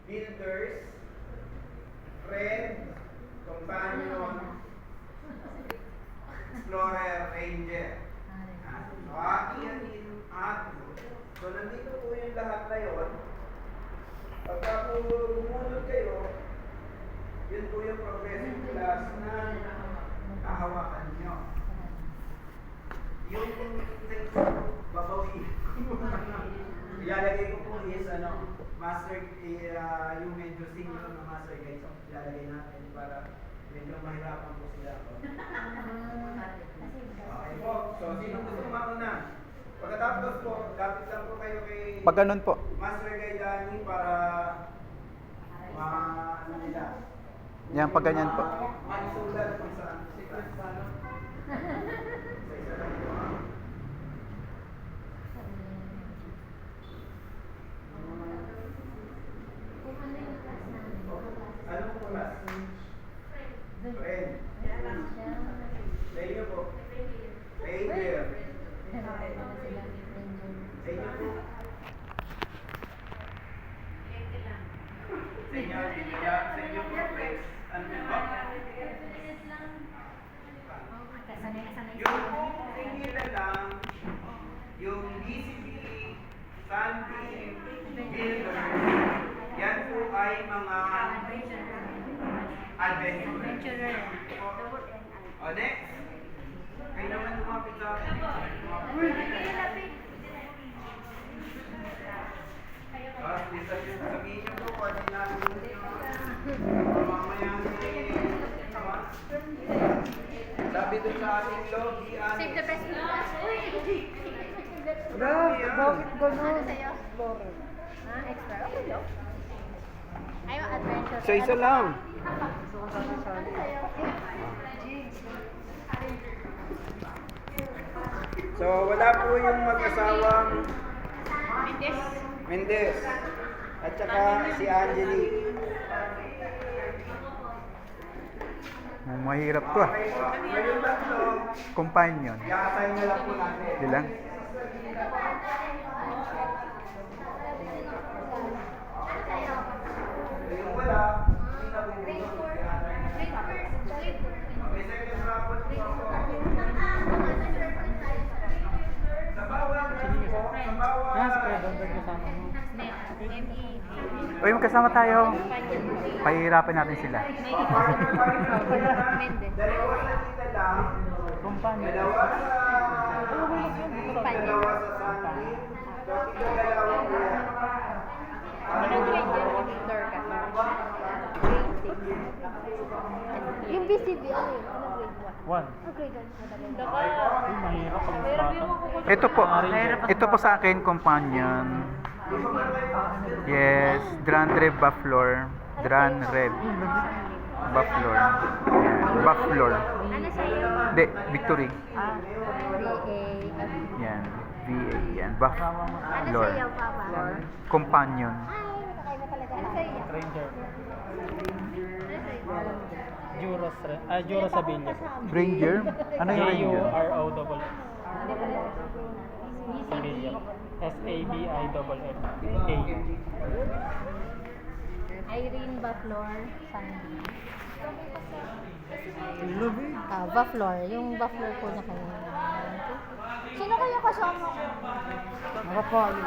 builders, friend, companion, explorer, ranger. So, aking attribute. So, nandito po yung lahat na yun. Pagka po bumunod kayo, yun po yung progressive class na kahawakan nyo. Yung babawi, ilalagay ko po is master, yung medyo senior na master guys. So, ilalagay natin para medyo mahirapan po sila. Okay po. So, sino gusto mauna? Pagkatapos po, dapat lang po kayo kay Pag ganun po. Master Guy Danny para ano nila. Yan, pag ganyan po. Maisulat kung saan. Secret sa ano? Sa isa lang po. Anong class? Friend. Sa inyo po. Ranger. Sa inyo po. Sa inyo po, friends. Ano po? Yung tingilan lang, yung DCB, Sandy, Builder, yan po ay mga adventurer. O, next. Kayo naman lumapit sa akin. Sabihin nyo po, pwede namin mamaya sabi doon sa ating lobby, Save the best. Bakit gano'n? Explorer. Extra? Okay, no? Ayaw, adventure. Sa isa lang. So, wala po yung mag-asawang Mendez. At saka si Angelique. Mahirap to ah. Okay po. Ngayon tatlo, Companion. i-assign na lang po natin. Di lang. Yung wala, hindi na bubulong. May second rapport po ako. Sa bawat Uy, magkasama tayo. Pahihirapan natin sila. dalawa sa tita lang, dalawa sa Sandy, dalawa po yan. Yung BCB, ano yun? Ano grade 1? 1. Grade 1. Mahirap pag bata. Ito po sa akin, companion. Yes, Dranrev Bufflor. Dranrev Bufflor. Yan, Bufflor. Ano sa'yo? Hindi, Victory. VA. Yan, VA yan. Ano Bufflor. sa'yo, Papa? Companion. Ay, kakaiba talaga. Ano sa'yo? Ranger. Ano sa'yo? Juro Sabilla. Ranger? Ano yung Ranger? Juro. Sabilla. SABIFF. Irene Bufflor, Sandy. Bufflor. Yung Bufflor po na kanina. Sino kaya kasama ko? Nakapalo.